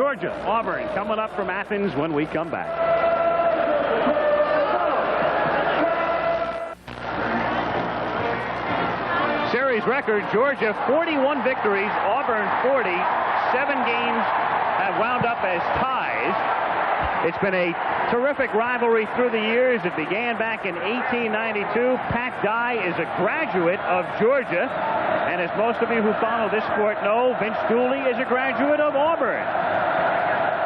Georgia. Auburn coming up from Athens when we come back. Series record, Georgia 41 victories, Auburn 40. 7 games have wound up as ties. It's been a terrific rivalry through the years. It began back in 1892. Pat Dye is a graduate of Georgia. And as most of you who follow this sport know, Vince Dooley is a graduate of Auburn.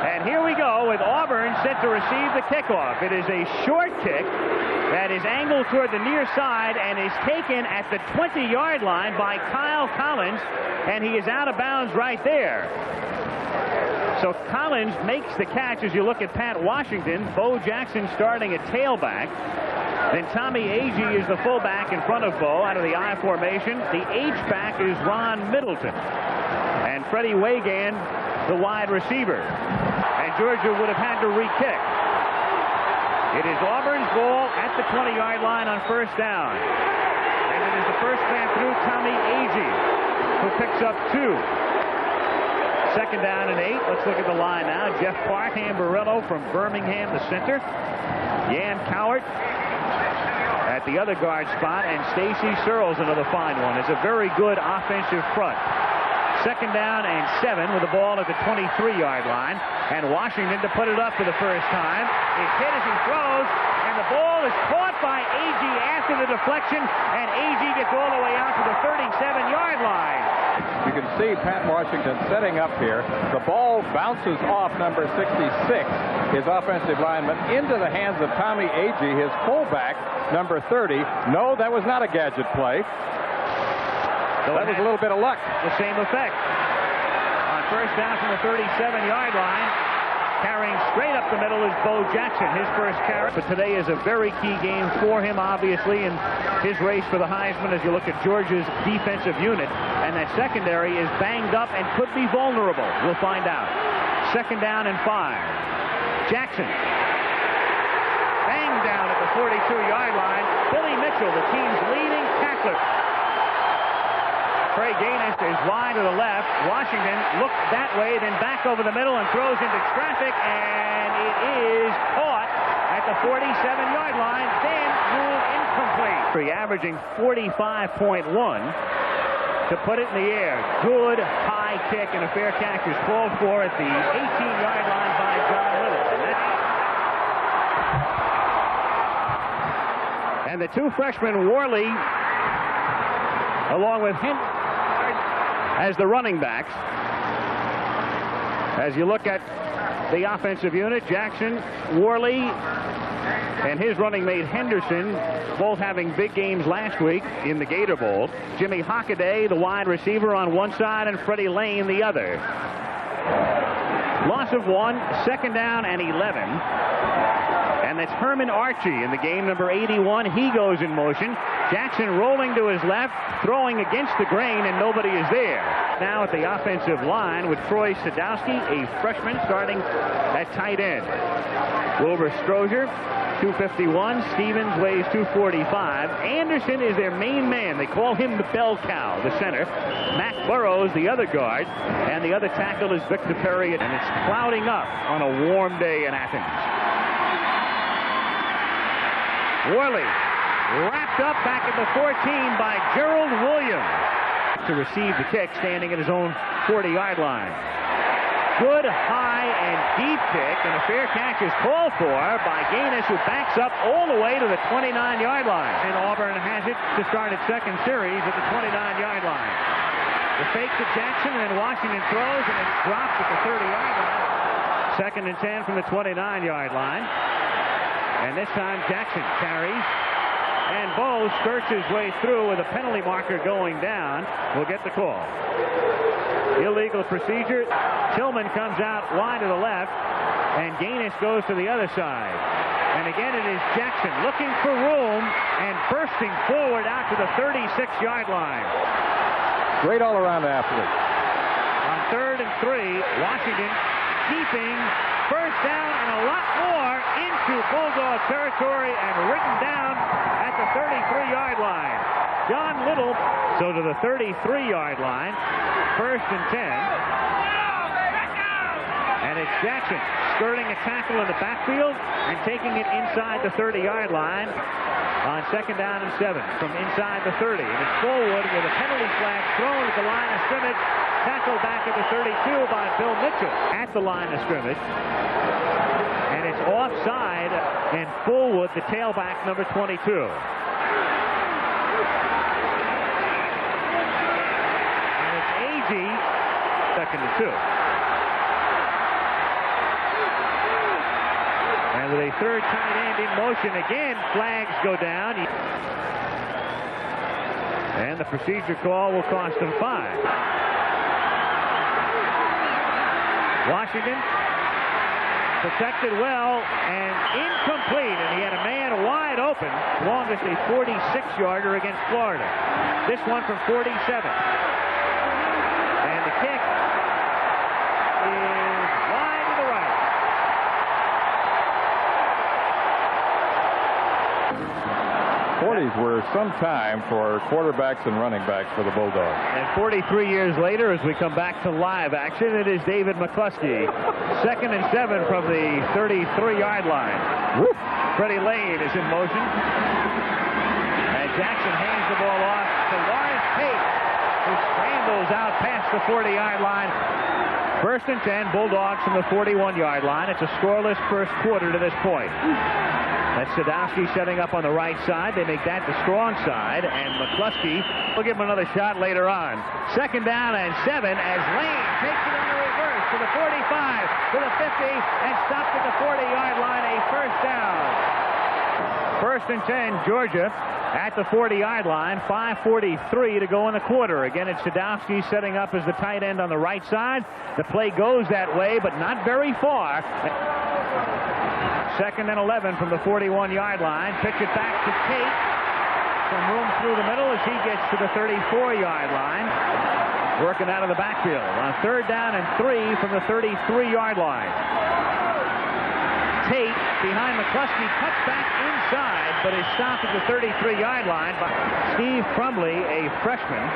And here we go with Auburn set to receive the kickoff. It is a short kick that is angled toward the near side and is taken at the 20-yard line by Kyle Collins, and he is out of bounds right there. So Collins makes the catch. As you look at Pat Washington, Bo Jackson starting at tailback. Then Tommy Agee is the fullback in front of Bo out of the I formation. The H-back is Ron Middleton. And Freddie Wagan, the wide receiver. And Georgia would have had to re-kick. It is Auburn's ball at the 20-yard line on first down. And it is the first man through, Tommy Agee, who picks up 2. Second down and 8. Let's look at the line now. Jeff Park, Hamburello from Birmingham, the center. Jan Cowart at the other guard spot, and Stacy Searles, another fine one. It's a very good offensive front. Second down and 7 with the ball at the 23-yard line. And Washington to put it up for the first time. It's hit as he throws, and the ball is caught by Agee after the deflection, and Agee gets all the way out to the 37-yard line. You can see Pat Washington setting up here. The ball bounces off number 66, his offensive lineman, into the hands of Tommy Agee, his fullback, number 30. No, that was not a gadget play. So that was a little bit of luck. The same effect. On first down from the 37-yard line, carrying straight up the middle is Bo Jackson, his first carry. But today is a very key game for him, obviously, in his race for the Heisman as you look at Georgia's defensive unit. And that secondary is banged up and could be vulnerable. We'll find out. Second down and 5. Jackson. Banged down at the 42-yard line. Billy Mitchell, the team's leading tackler. Trey Gaines is wide to the left. Washington looks that way, then back over the middle and throws into traffic, and it is caught at the 47-yard line, then ruled incomplete. Averaging 45.1 to put it in the air. Good high kick, and a fair catch is called for at the 18-yard line by John Little. And the 2 freshmen, Worley, along with him as the running backs. As you look at the offensive unit, Jackson, Worley, and his running mate Henderson, both having big games last week in the Gator Bowl. Jimmy Hockaday, the wide receiver, on one side, and Freddie Lane the other. Loss of 1, second down and 11. And that's Herman Archie in the game, number 81. He goes in motion. Jackson rolling to his left, throwing against the grain, and nobody is there. Now at the offensive line with Troy Sadowski, a freshman, starting at tight end. Wilbur Strozier, 251. Stevens weighs 245. Anderson is their main man. They call him the bell cow, the center. Matt Burrows, the other guard. And the other tackle is Victor Perry. And it's clouding up on a warm day in Athens. Worley wrapped up back at the 14 by Gerald Williams to receive the kick, standing at his own 40-yard line. Good high and deep kick, and a fair catch is called for by Gaines, who backs up all the way to the 29-yard line. And Auburn has it to start its second series at the 29-yard line. The fake to Jackson, and then Washington throws, and it drops at the 30-yard line. Second and 10 from the 29-yard line. And this time Jackson carries, and Bo skirts his way through with a penalty marker going down. Will get the call. Illegal procedure. Tillman comes out wide to the left, and Gaines goes to the other side. And again it is Jackson looking for room and bursting forward out to the 36-yard line. Great all-around athlete. On 3rd and 3, Washington keeping first down and a lot more into Bulldog territory and written down at the 33-yard line. John Little, so to the 33-yard line, 1st and 10. And it's Jackson skirting a tackle in the backfield and taking it inside the 30-yard line on 2nd down and 7 from inside the 30. And it's Forward with a penalty flag thrown at the line of scrimmage. Tackled back at the 32 by Bill Mitchell at the line of scrimmage. And it's offside, and Fullwood, the tailback, number 22. And it's Agee, 2nd and 2. And with a third tight end in motion again, flags go down. And the procedure call will cost him 5. Washington protected well and incomplete, and he had a man wide open, longest a 46-yarder against Florida. This one from 47. And the kick is wide to the right. '40s were some time for quarterbacks and running backs for the Bulldogs. And 43 years later, as we come back to live action, it is David McCluskey. 2nd and 7 from the 33-yard line. Woof. Freddie Lane is in motion. And Jackson hands the ball off to Lawrence Tate, who scrambles out past the 40-yard line. 1st and 10, Bulldogs from the 41-yard line. It's a scoreless first quarter to this point. That's Sadowski setting up on the right side. They make that the strong side, and McCluskey will give him another shot later on. 2nd down and 7 as Lane takes it on the reverse to the 45, to the 50, and stops at the 40-yard line, a first down. 1st and 10, Georgia at the 40-yard line, 5:43 to go in the quarter. Again, it's Sadowski setting up as the tight end on the right side. The play goes that way, but not very far. 2nd and 11 from the 41-yard line. Pitch it back to Tate. Some room through the middle as he gets to the 34-yard line. Working out of the backfield. On 3rd down and 3 from the 33-yard line. Tate behind McCluskey cuts back inside, but is stopped at the 33-yard line by Steve Crumbley, a freshman,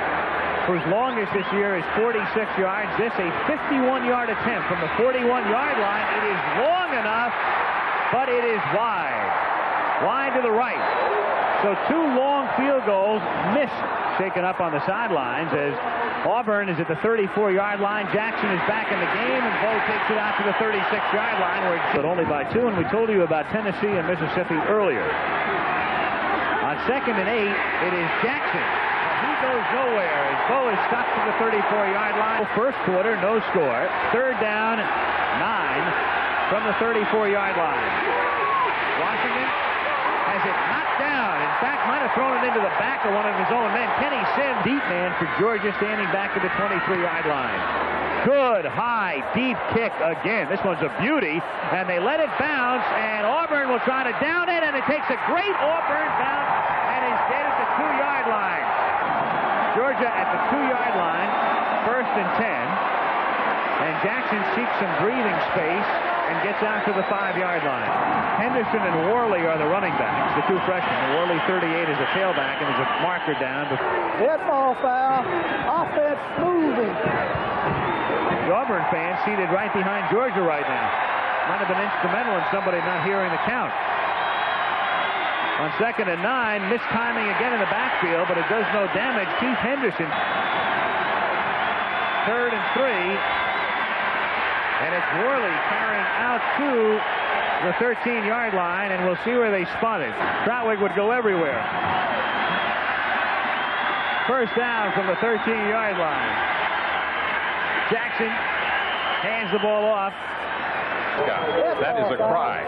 whose longest this year is 46 yards. This a 51-yard attempt from the 41-yard line. It is long enough, but it is wide. Wide to the right. So 2 long field goals missed, shaken up on the sidelines as Auburn is at the 34-yard line. Jackson is back in the game, and Bo takes it out to the 36-yard line, where it's only by 2, and we told you about Tennessee and Mississippi earlier. On 2nd and 8, it is Jackson. He goes nowhere as Bo is stuck to the 34-yard line. First quarter, no score. 3rd down, 9 from the 34-yard line. Washington has it knocked down. In fact, might have thrown it into the back of one of his own men. Kenny Sims, deep man for Georgia, standing back at the 23-yard line. Good, high, deep kick again. This one's a beauty, and they let it bounce, and Auburn will try to down it, and it takes a great Auburn bounce, and is dead at the 2-yard line. Georgia at the 2-yard line, 1st and 10, and Jackson seeks some breathing space and gets out to the 5-yard line. Henderson and Worley are the running backs, the 2 freshmen. Worley, 38, is a tailback, and there's a marker down. Dead ball foul. Offense moving. The Auburn fans seated right behind Georgia right now. Might have been instrumental in somebody not hearing the count. On 2nd and 9, mistiming again in the backfield, but it does no damage. Keith Henderson. 3rd and 3. And it's Worley carrying out to the 13-yard line, and we'll see where they spot it. Troutwig would go everywhere. 1st down from the 13-yard line. Jackson hands the ball off. That is a cry.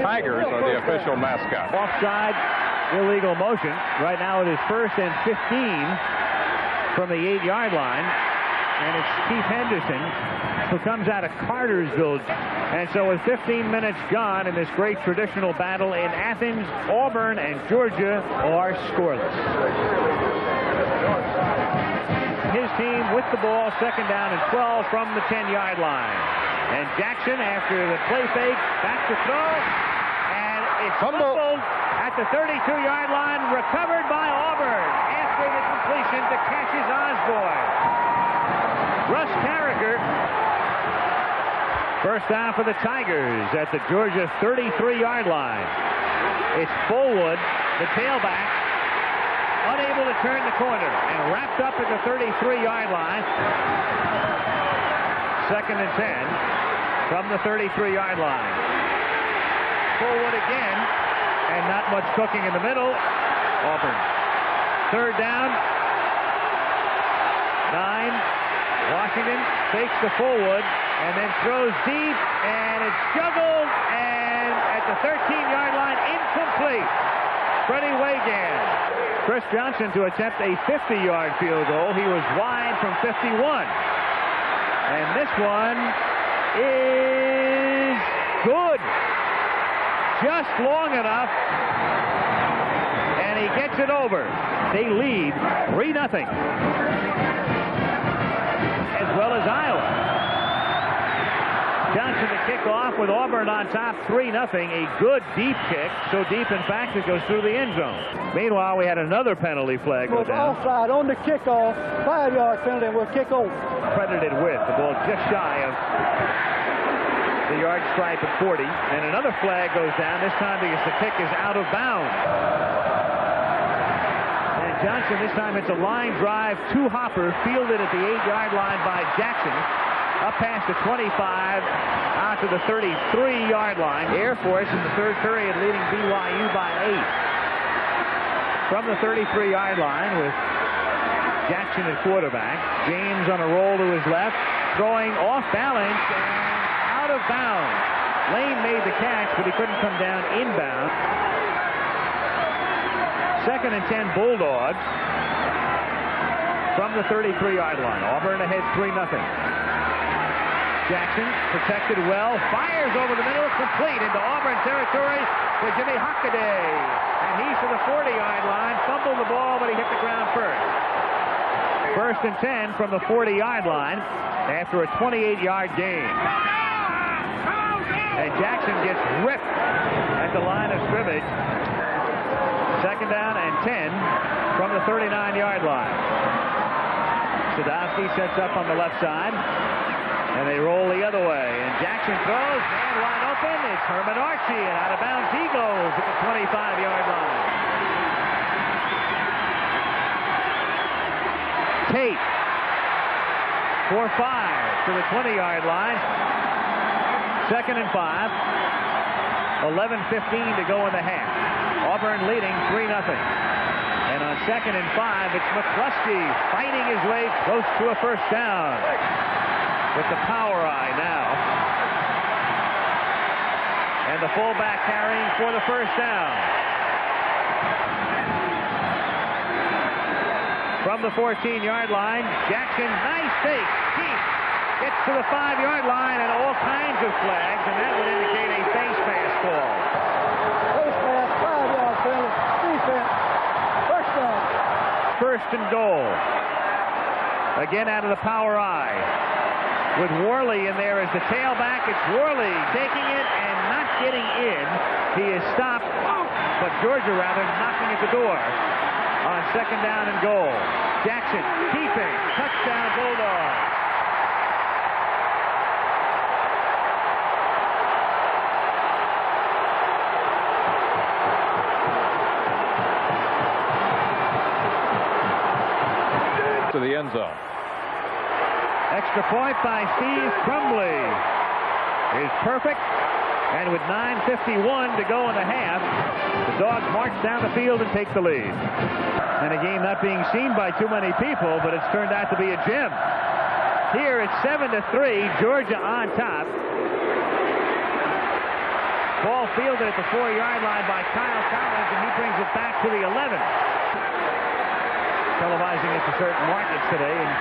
Tigers are the official mascot. Offside, illegal motion. Right now it is 1st and 15 from the 8-yard line. And it's Keith Henderson who comes out of Cartersville. And so with 15 minutes gone in this great traditional battle in Athens, Auburn and Georgia are scoreless. His team with the ball, 2nd down and 12 from the 10-yard line. And Jackson, after the play fake, back to throw. And it's fumbled at the 32-yard line, recovered by Auburn after the completion to Cassius Osborne. Russ Carricker First down for the Tigers at the Georgia 33-yard line. It's Fullwood, the tailback, unable to turn the corner and wrapped up at the 33-yard line. 2nd and 10 from the 33-yard line. Fullwood again, and not much cooking in the middle. Auburn. 3rd down. 9. Washington fakes to Fullwood and then throws deep, and it's juggled, and at the 13-yard line, incomplete. Freddie Wagan. Chris Johnson to attempt a 50-yard field goal. He was wide from 51. And this one is good. Just long enough, and he gets it over. They lead 3-0. As well as Iowa. Johnson to kick off with Auburn on top 3-0. A good deep kick. So deep, in fact, it goes through the end zone. Meanwhile, we had another penalty flag go down. Offside on the kickoff. 5-yard penalty, and we'll kick over. Credited with the ball just shy of the yard stripe at 40. And another flag goes down, this time because the kick is out of bounds. Johnson, this time it's a line drive to Hopper, fielded at the 8-yard line by Jackson. Up past the 25, out to the 33-yard line. Air Force in the 3rd period leading BYU by 8. From the 33-yard line with Jackson at quarterback. James on a roll to his left, throwing off balance and out of bounds. Lane made the catch, but he couldn't come down inbound. 2nd and 10 Bulldogs from the 33-yard line. Auburn ahead 3-0. Jackson protected well, fires over the middle, complete into Auburn territory with Jimmy Hockaday. And he's to the 40-yard line, fumbled the ball, but he hit the ground first. 1st and 10 from the 40-yard line after a 28-yard gain. And Jackson gets ripped at the line of scrimmage. 2nd down and 10 from the 39-yard line. Sadowski sets up on the left side, and they roll the other way. And Jackson throws, man wide open. It's Herman Archie, and out of bounds he goes at the 25-yard line. Tate for 5 to the 20-yard line. 2nd and 5. 11:15 to go in the half. Auburn leading 3-0. And on 2nd and 5, it's McCluskey fighting his way close to a first down. With the power eye now. And the fullback carrying for the first down. From the 14-yard line, Jackson, nice take, deep, gets to the 5-yard line, and all kinds of flags, and that would indicate a face mask call. Face mask, 5-yard penalty, defense, first down. 1st and goal. Again out of the power eye. With Worley in there as the tailback, it's Worley taking it and not getting in. He is stopped, but Georgia rather knocking at the door on 2nd down and goal. Jackson keeping, touchdown Bulldogs. To the end zone. Extra point by Steve Crumbley is perfect, and with 9:51 to go in the half, the Dogs march down the field and take the lead. And a game not being seen by too many people, but it's turned out to be a gem. Here it's 7-3, Georgia on top. Ball fielded at the 4-yard line by Kyle Collins, and he brings it back to the 11. Televising it to certain markets today, and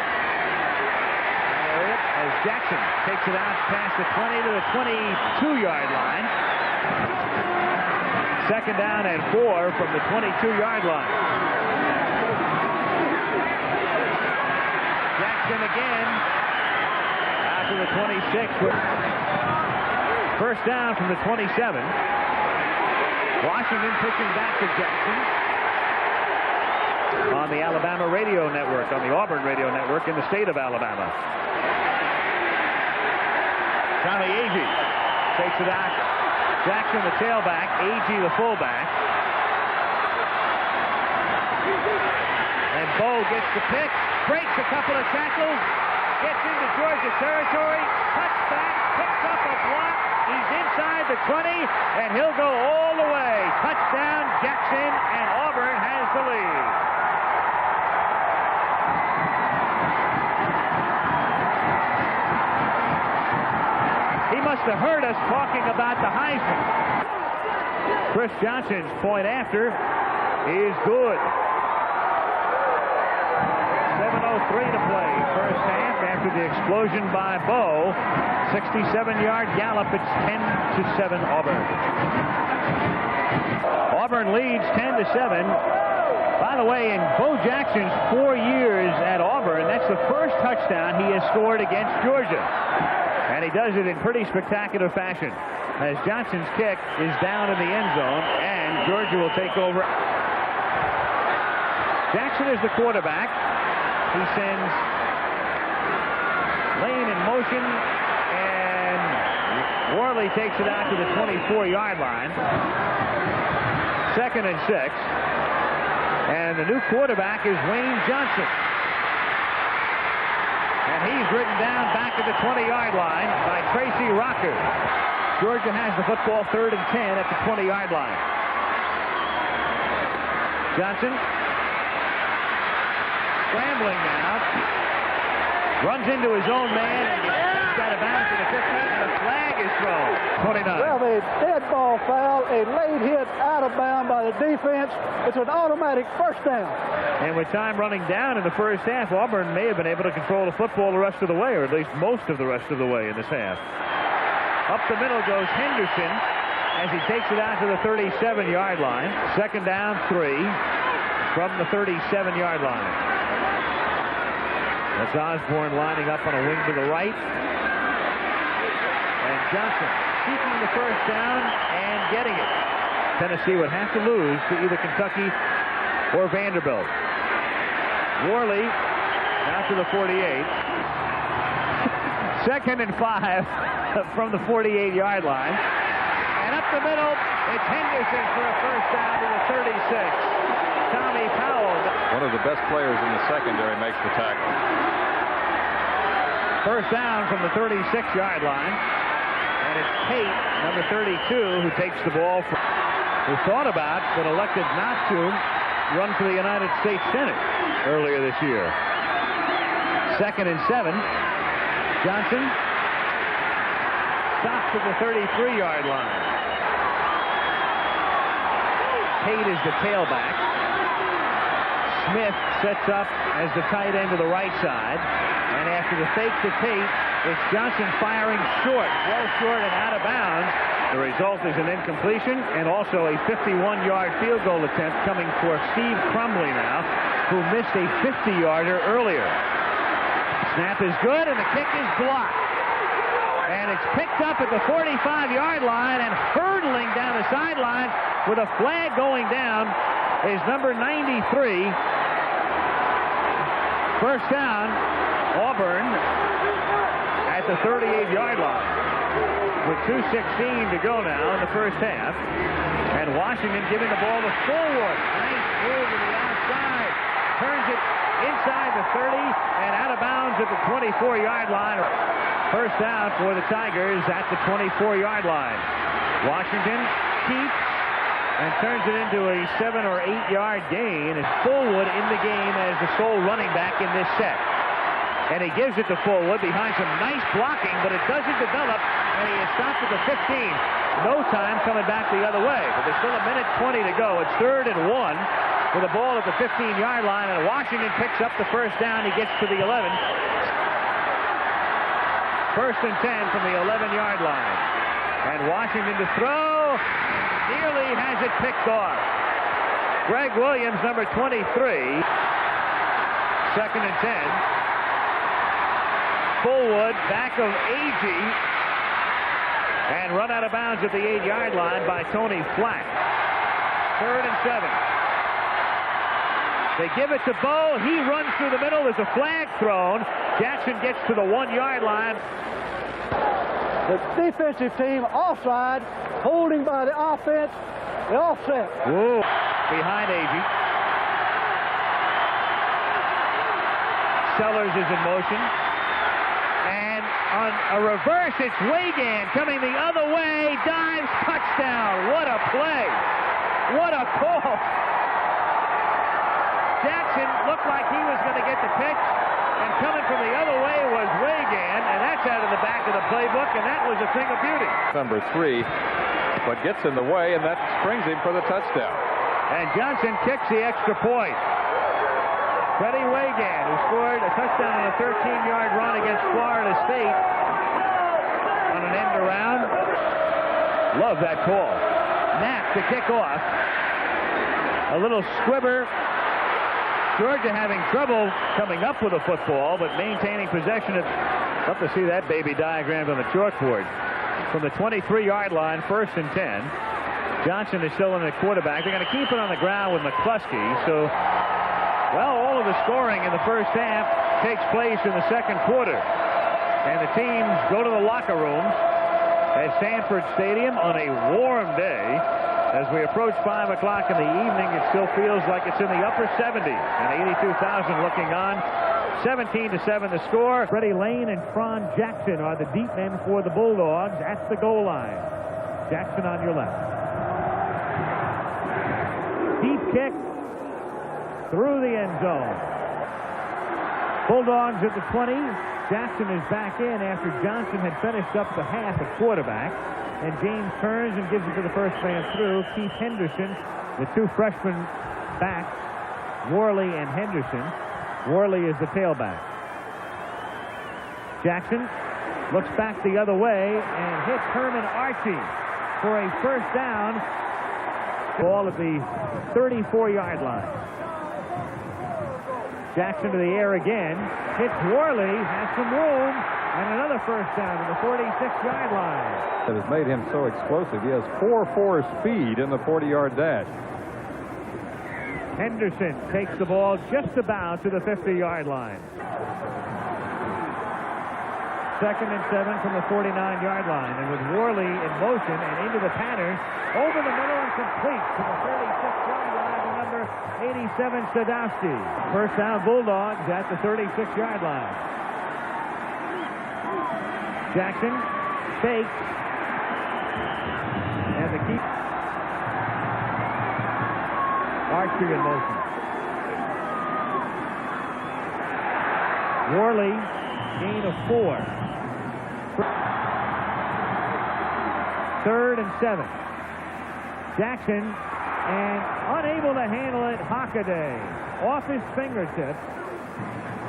as Jackson takes it out past the 20 to the 22-yard line. 2nd down and 4 from the 22-yard line. Jackson again out to the 26. First down from the 27. Washington pitching back to Jackson on the Alabama radio network, on the Auburn radio network in the state of Alabama. Tommy Agee takes it out. Jackson, the tailback. Agee, the fullback. And Bo gets the pick. Breaks a couple of tackles. Gets into Georgia territory. Cuts back. Picks up a block. He's inside the 20. And he'll go all the way. Touchdown, Jackson. And Auburn has the lead. He must have heard us talking about the Heisman. Chris Johnson's point after is good. 7:03 to play first half after the explosion by Bo. 67-yard gallop. It's 10-7 Auburn. Auburn leads 10-7. By the way, in Bo Jackson's 4 years at Auburn, that's the first touchdown he has scored against Georgia. And he does it in pretty spectacular fashion, as Johnson's kick is down in the end zone, and Georgia will take over. Jackson is the quarterback. He sends Lane in motion, and Worley takes it out to the 24-yard line. 2nd and 6. And the new quarterback is Wayne Johnson. And he's ridden down back at the 20-yard line by Tracy Rocker. Georgia has the football 3rd and 10 at the 20-yard line. Johnson scrambling now. Runs into his own man and gets out of bounds to the 15, and a flag is thrown. 29. Well, the dead ball foul, a late hit out of bounds by the defense. It's an automatic first down. And with time running down in the first half, Auburn may have been able to control the football the rest of the way, or at least most of the rest of the way in this half. Up the middle goes Henderson as he takes it out to the 37-yard line. 2nd down, 3 from the 37-yard line. That's Osborne lining up on a wing to the right. And Johnson seeking the first down and getting it. Tennessee would have to lose to either Kentucky or Vanderbilt. Worley out to the 48. 2nd and 5 from the 48-yard line. And up the middle, it's Henderson for a first down to the 36. Tommy Powell. One of the best players in the secondary makes the tackle. First down from the 36-yard line. And it's Tate, number 32, who takes the ball. Who thought about, but elected not to, run for the United States Senate earlier this year. 2nd and 7. Johnson stops at the 33-yard line. Tate is the tailback. Smith sets up as the tight end to the right side. And after the fake to Tate, it's Johnson firing short, well short and out of bounds. The result is an incompletion and also a 51-yard field goal attempt coming for Steve Crumbley now, who missed a 50-yarder earlier. Snap is good and the kick is blocked. And it's picked up at the 45-yard line, and hurtling down the sideline with a flag going down is number 93. First down, Auburn at the 38-yard line with 2:16 to go now in the first half. And Washington giving the ball to Fullwood. Nice move to the outside. Turns it inside the 30 and out of bounds at the 24-yard line. First down for the Tigers at the 24-yard line. Washington keeps and turns it into a 7 or 8 yard gain. And Fullwood in the game as the sole running back in this set. And he gives it to Fullwood behind some nice blocking, but it doesn't develop, and he is stopped at the 15. No time coming back the other way, but there's still a minute 20 to go. It's 3rd and 1 with a ball at the 15-yard line, and Washington picks up the first down. He gets to the 11. 1st and 10 from the 11-yard line. And Washington to throw. Nearly has it picked off. Greg Williams, number 23. 2nd and 10. Fullwood, back of Agee, and run out of bounds at the 8-yard line by Tony Flack. 3rd and 7. They give it to Bo. He runs through the middle. There's a flag thrown. Jackson gets to the 1-yard line. The defensive team offside, holding by the offense, the offset. Whoa. Behind Agee. Sellers is in motion. And on a reverse, it's Wagan coming the other way. Dives, touchdown. What a play. What a call. Jackson looked like he was going to get the pitch. And coming from the other way was Wagan. And that's out of the back of the playbook. And that was a thing of beauty. Number 3, but gets in the way, and that springs him for the touchdown. And Johnson kicks the extra point. Freddie Wagan, who scored a touchdown on a 13-yard run against Florida State on an end around. Love that call. Knapp to kick off. A little squibber. Georgia having trouble coming up with a football, but maintaining possession. Love to see that baby diagrammed on the chalkboard. From the 23-yard line, 1st and 10. Johnson is still in the quarterback. They're going to keep it on the ground with McCluskey. So, well, all of the scoring in the first half takes place in the second quarter. And the teams go to the locker rooms at Sanford Stadium on a warm day. As we approach 5 o'clock in the evening, it still feels like it's in the upper 70s. And 82,000 looking on. 17-7 the score. Freddie Lane and Fron Jackson are the deep men for the Bulldogs at the goal line. Jackson on your left. Deep kick through the end zone. Bulldogs at the 20. Jackson is back in after Johnson had finished up the half at quarterback. And James turns and gives it to the first man through. Keith Henderson, the 2 freshman backs, Worley and Henderson. Worley is the tailback. Jackson looks back the other way and hits Herman Archie for a first down. Ball at the 34-yard line. Jackson to the air again. Hits Worley, has some room, and another first down to the 46-yard line. That has made him so explosive. He has 4.4 speed in the 40-yard dash. Henderson takes the ball just about to the 50-yard line. 2nd and 7 from the 49-yard line. And with Worley in motion and into the pattern, over the middle and complete to the 36-yard line to number 87, Sadowski. First down, Bulldogs at the 36-yard line. Jackson fakes. And the keep. Archie in motion. Worley, gain of 4. 3rd and 7. Jackson, and unable to handle it, Hockaday off his fingertips.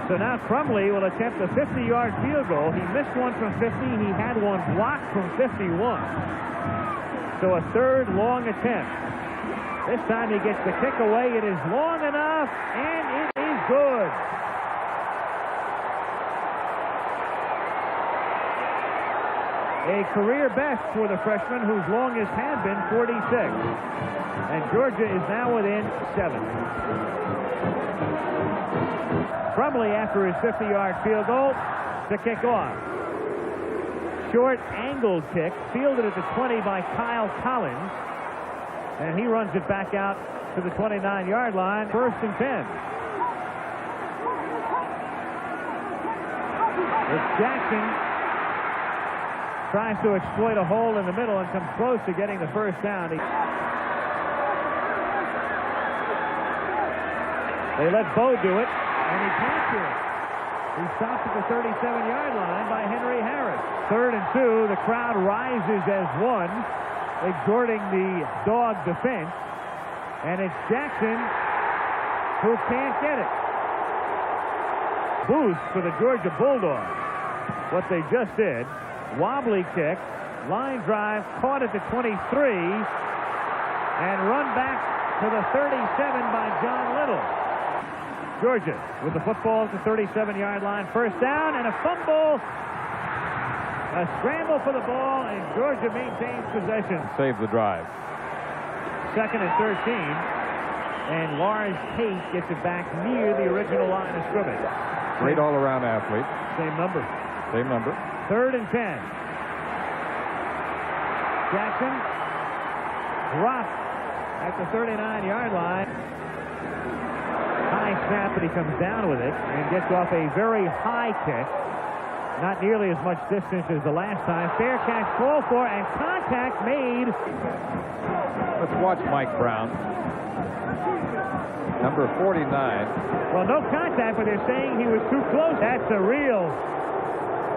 So now Crumley will attempt a 50-yard field goal. He missed one from 50. He had one blocked from 51. So a 3rd long attempt. This time he gets the kick away. It is long enough, and it is good. A career best for the freshman, whose longest had been 46. And Georgia is now within 7. Crumley, after his 50-yard field goal, to kick off. Short angled kick, fielded at the 20 by Kyle Collins. And he runs it back out to the 29-yard line. 1st and 10. It's Jackson. Tries to exploit a hole in the middle and comes close to getting the first down. They let Bo do it, and he can't do it. He stopped at the 37-yard line by Henry Harris. 3rd and 2. The crowd rises as one, exhorting the dog defense. And it's Jackson who can't get it. Boost for the Georgia Bulldogs. What they just did. Wobbly kick, line drive, caught at the 23, and run back to the 37 by John Little. Georgia with the football at the 37-yard line. First down and a fumble. A scramble for the ball, and Georgia maintains possession. Save the drive. 2nd and 13, and Lars Tate gets it back near the original line of scrimmage. Great all-around athlete. Same number. Same number. 3rd and 10. Jackson dropped at the 39-yard line. High snap, but he comes down with it and gets off a very high kick. Not nearly as much distance as the last time. Fair catch called for and contact made. Let's watch Mike Brown. Number 49. Well, no contact, but they're saying he was too close. That's a real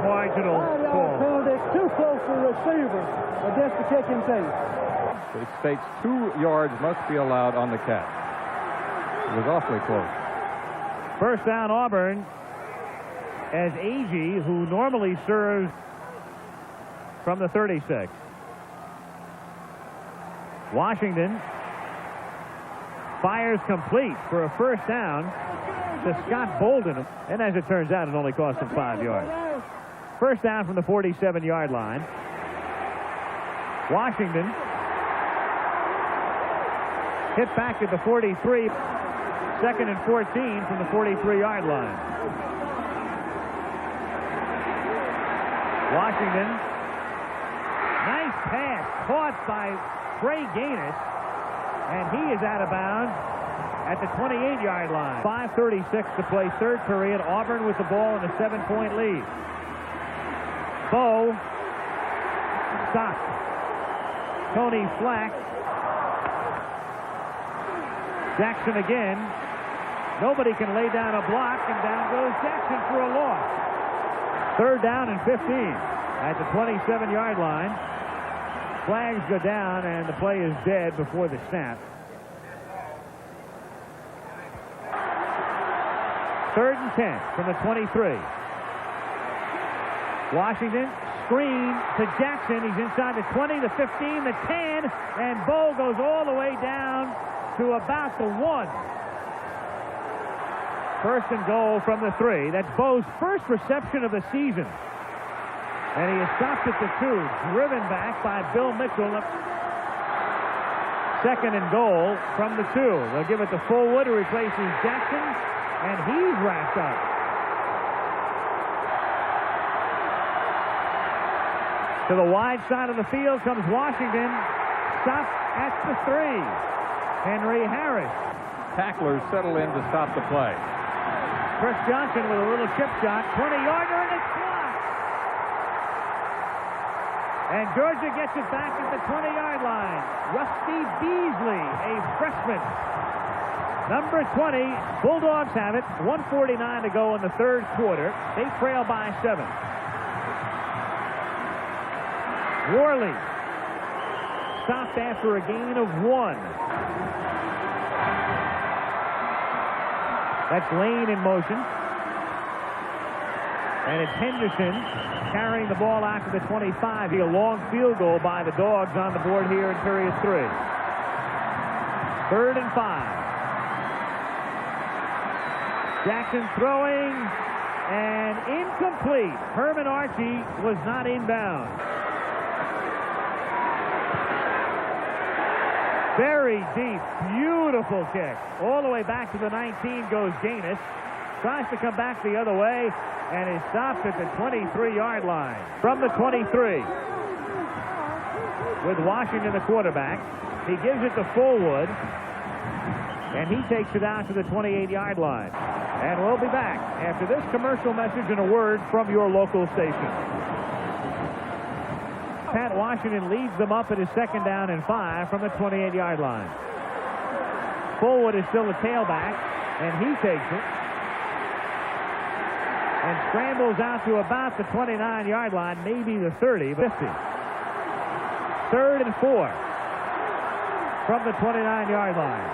marginal call. Penalty, too close for the receiver against the kicking team. It states 2 yards must be allowed on the catch. It was awfully close. First down, Auburn, as Agee, who normally serves from the 36. Washington fires complete for a first down to Scott Bolden, and as it turns out, it only cost him 5 yards. First down from the 47-yard line. Washington hit back at the 43. Second and 14 from the 43-yard line. Washington, nice pass caught by Trey Gaines, and he is out of bounds at the 28-yard line. 5:36 to play, third period. Auburn with the ball in a 7-point lead. Bo stopped. Tony Flack. Jackson again. Nobody can lay down a block, and down goes Jackson for a loss. Third down and 15 at the 27-yard line. Flags go down, and the play is dead before the snap. Third and 10 from the 23. Washington screen to Jackson. He's inside the 20, the 15, the 10, and Bo goes all the way down to about the 1. First and goal from the 3. That's Bo's first reception of the season. And he is stopped at the 2, driven back by Bill Mitchell. Second and goal from the 2. They'll give it to Fullwood, who replaces Jackson, and he's wrapped up. To the wide side of the field comes Washington. Stopped at the 3. Henry Harris. Tacklers settle in to stop the play. Chris Johnson with a little chip shot. 20-yarder, and it's blocked. And Georgia gets it back at the 20-yard line. Rusty Beasley, a freshman. Number 20. Bulldogs have it. 1:49 to go in the third quarter. They trail by 7. Worley stopped after a gain of 1. That's Lane in motion. And it's Henderson carrying the ball out to the 25. A long field goal by the Dogs on the board here in period 3. Third and 5. Jackson throwing, and incomplete. Herman Archie was not inbound. Very deep, beautiful kick. All the way back to the 19 goes Gaines. Tries to come back the other way, and is stopped at the 23-yard line. From the 23, with Washington the quarterback, he gives it to Fullwood, and he takes it out to the 28-yard line. And we'll be back after this commercial message and a word from your local station. Pat Washington leads them up at his second down and 5 from the 28-yard line. Fullwood is still the tailback, and he takes it and scrambles out to about the 29-yard line, maybe the 30, but 50. Third and 4 from the 29-yard line.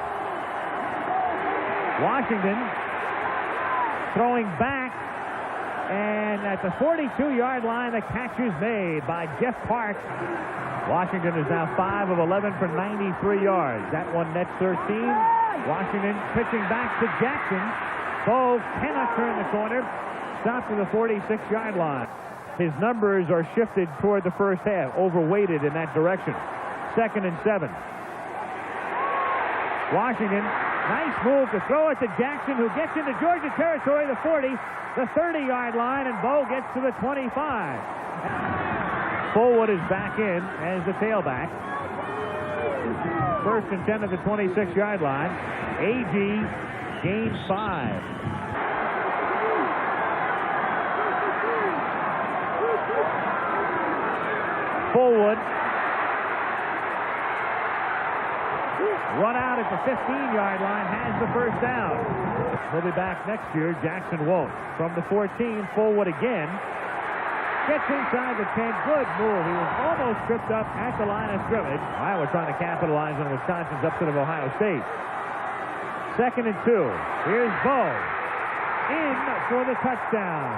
Washington throwing back, and at the 42-yard line, the catch is made by Jeff Parks. Washington is now 5 of 11 for 93 yards. That one nets 13. Washington pitching back to Jackson. Bo cannot turn the corner. Stopped to the 46-yard line. His numbers are shifted toward the first half, overweighted in that direction. Second and 7. Washington, nice move to throw it to Jackson, who gets into Georgia territory, the 40, the 30-yard line, and Bo gets to the 25. Fullwood is back in as the tailback. 1st and 10 at the 26-yard line. AG gains 5. Fullwood run out at the 15-yard line, has the first down. He'll be back next year. Jackson won't. From the 14, Fullwood again. Gets inside the 10. Good move. He was almost tripped up at the line of scrimmage. Iowa trying to capitalize on Wisconsin's upset of Ohio State. 2nd and 2. Here's Bo. In for the touchdown.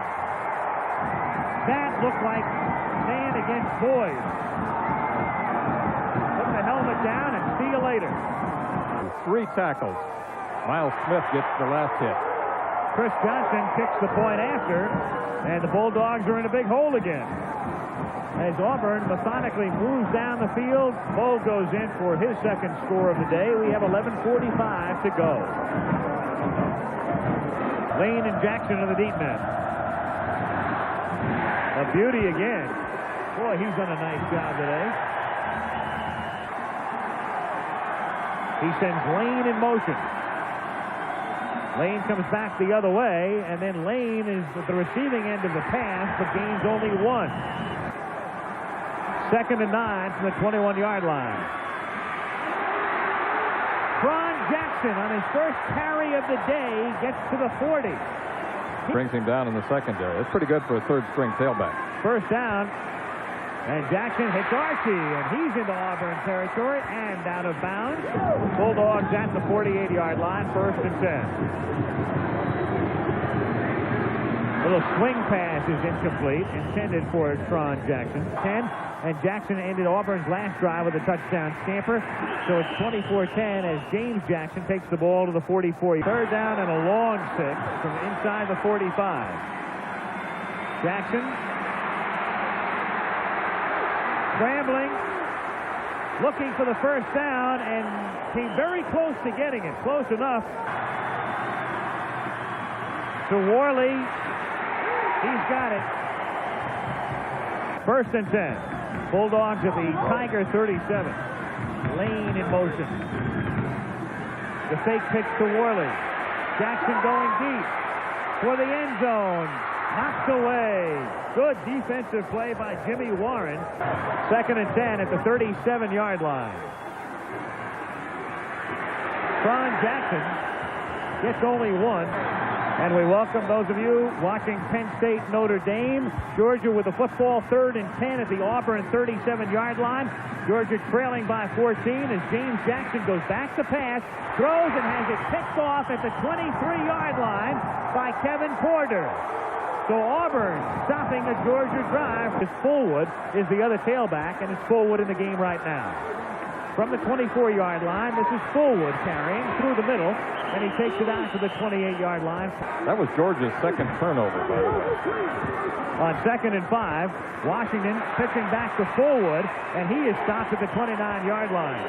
That looked like man against boys. Put the helmet down and see you later. 3 tackles. Miles Smith gets the last hit. Chris Johnson kicks the point after, and the Bulldogs are in a big hole again. As Auburn methodically moves down the field, Bo goes in for his 2nd score of the day. We have 11:45 to go. Lane and Jackson are the deep men. A beauty again. Boy, he's done a nice job today. He sends Lane in motion. Lane comes back the other way, and then Lane is at the receiving end of the pass, but gains only 1. 2nd and 9 from the 21-yard line. Ron Jackson on his first carry of the day gets to the 40. Brings him down in the secondary. That's pretty good for a 3rd-string tailback. First down, and Jackson hits Archie, and he's into Auburn territory and out of bounds. Bulldogs at the 48-yard line, 1st and 10. Little swing pass is incomplete, intended for Tron Jackson. 10, and Jackson ended Auburn's last drive with a touchdown scamper. So it's 24-10 as James Jackson takes the ball to the 44. 3rd down and a long 6 from inside the 45. Jackson scrambling, looking for the first down, and came very close to getting it. Close enough to Worley. He's got it. 1st and 10. Bulldogs at the Tiger 37. Lane in motion. The fake pitch to Worley. Jackson going deep for the end zone. Knocked away. Good defensive play by Jimmy Warren. 2nd and 10 at the 37-yard line. Ron Jackson gets only 1. And we welcome those of you watching Penn State Notre Dame. Georgia with the football, 3rd and 10 at the Auburn 37-yard line. Georgia trailing by 14 as James Jackson goes back to pass, throws and has it picked off at the 23-yard line by Kevin Porter. So Auburn stopping the Georgia drive. This Fullwood is the other tailback, and it's Fullwood in the game right now. From the 24-yard line, this is Fullwood carrying through the middle, and he takes it out to the 28-yard line. That was Georgia's 2nd turnover, by the way. On 2nd and 5, Washington pitching back to Fullwood, and he is stopped at the 29-yard line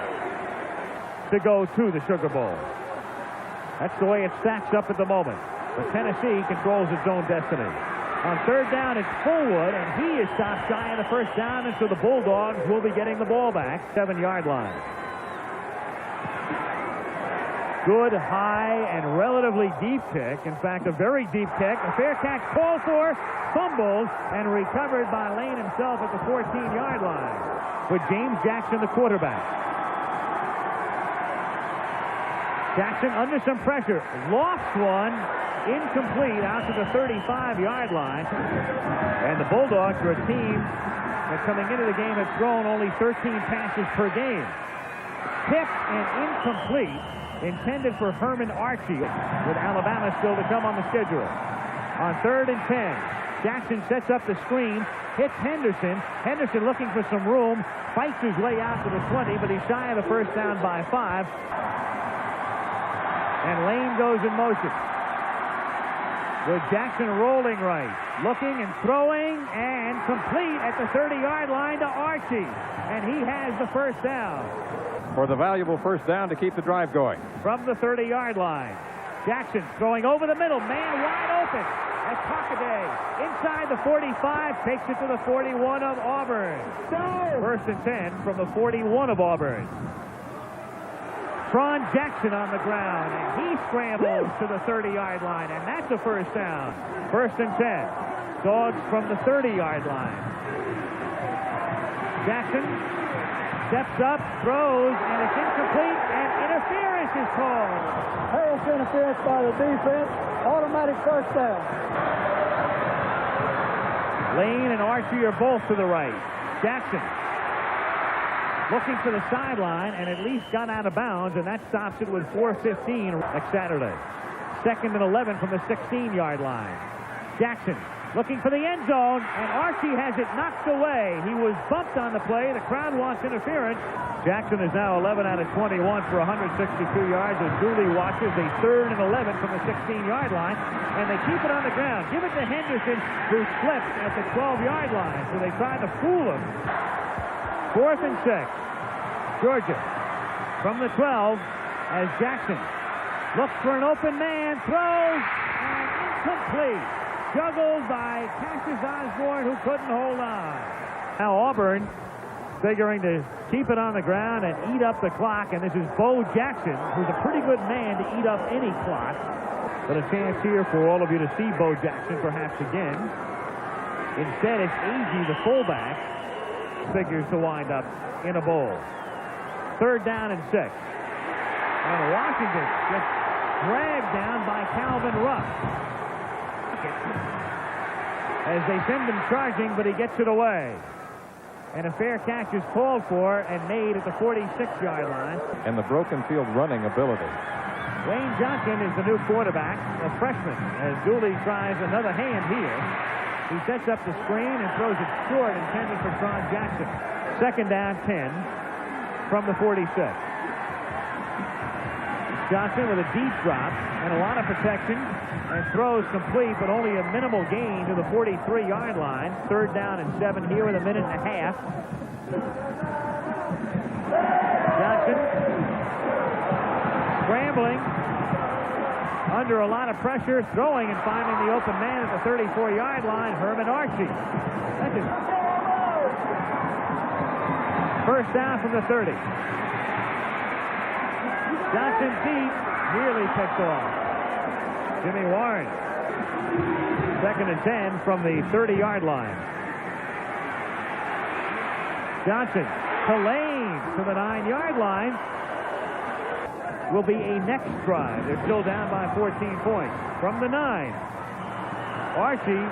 to go to the Sugar Bowl. That's the way it stacks up at the moment. But Tennessee controls its own destiny. On 3rd down, it's Fullwood, and he is stopped shy of the first down, and so the Bulldogs will be getting the ball back, 7-yard line. Good, high, and relatively deep kick. In fact, a very deep kick. A fair catch called for, fumbled, and recovered by Lane himself at the 14-yard line with James Jackson, the quarterback. Jackson under some pressure, lost one, incomplete out to the 35-yard line. And the Bulldogs are a team that coming into the game has thrown only 13 passes per game. Picked and incomplete, intended for Herman Archie, with Alabama still to come on the schedule. On 3rd and 10, Jackson sets up the screen, hits Henderson. Henderson looking for some room, fights his way out to the 20, but he's shy of the first down by 5. And Lane goes in motion. With Jackson rolling right, looking and throwing, and complete at the 30-yard line to Archie. And he has the first down. For the valuable first down to keep the drive going. From the 30-yard line. Jackson throwing over the middle, man wide open. by Pockaday. Inside the 45, takes it to the 41 of Auburn. First and 10 from the 41 of Auburn. Tron Jackson on the ground, and he scrambles to the 30-yard line, and that's a first down. First and 10. Dogs from the 30-yard line. Jackson steps up, throws, and it's incomplete, and interference is called. Pass interference by the defense. Automatic first down. Lane and Archie are both to the right. Jackson looking for the sideline, and at least got out of bounds, and that stops it with 4:15 next Saturday. Second and 11 from the 16-yard line. Jackson looking for the end zone, and Archie has it knocked away. He was bumped on the play. The crowd wants interference. Jackson is now 11 out of 21 for 162 yards as Dooley watches a 3rd and 11 from the 16-yard line, and they keep it on the ground. Give it to Henderson, who slipped at the 12-yard line, so they tried to fool him. 4th and 6. Georgia from the 12 as Jackson looks for an open man, throws, and incomplete. Juggled by Cassius Osborne, who couldn't hold on. Now Auburn figuring to keep it on the ground and eat up the clock, and this is Bo Jackson, who's a pretty good man to eat up any clock. But a chance here for all of you to see Bo Jackson perhaps again. Instead, it's Agee, the fullback, figures to wind up in a bowl. 3rd down and 6. And Washington gets dragged down by Calvin Ruff as they send him charging, but he gets it away. And a fair catch is called for and made at the 46-yard line. And the broken field running ability. Wayne Johnson is the new quarterback, a freshman, as Dooley tries another hand here. He sets up the screen and throws it short, intended for Tron Jackson. 2nd down, 10 from the 46. Johnson with a deep drop and a lot of protection, and throws complete, but only a minimal gain to the 43-yard line. 3rd down and 7 here with a minute and a half. Johnson scrambling under a lot of pressure, throwing and finding the open man at the 34-yard line, Herman Archie. That's it. First down from the 30. Johnson deep, nearly picked off. Jimmy Warren. 2nd and 10 from the 30-yard line. Johnson to Lane to the 9-yard line. Will be a next drive. They're still down by 14 points. From the 9. Archie.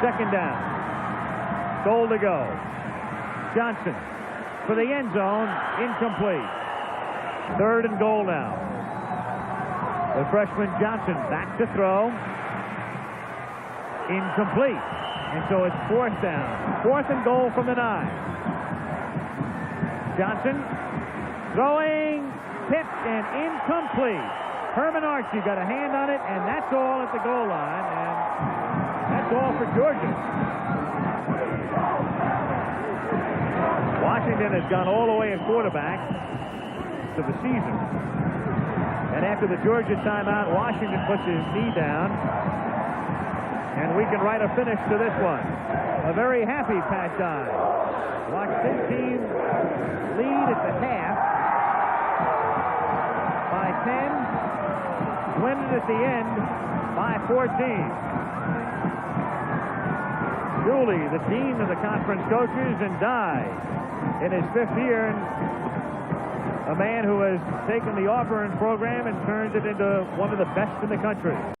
2nd down. Goal to go. Johnson for the end zone. Incomplete. 3rd and goal now. The freshman Johnson back to throw. Incomplete. And so it's 4th down. 4th and goal from the 9. Johnson throwing, tipped, and incomplete. Herman Archie got a hand on it, and that's all at the goal line. And that's all for Georgia. Washington has gone all the way at quarterback to the season. And after the Georgia timeout, Washington puts his knee down. And we can write a finish to this one. A very happy Pat Dye. Watch this team lead at the half by 10. Win it at the end by 14. Dooley, the dean of the conference coaches, and Dye in his 5th year. A man who has taken the Auburn program and turned it into one of the best in the country.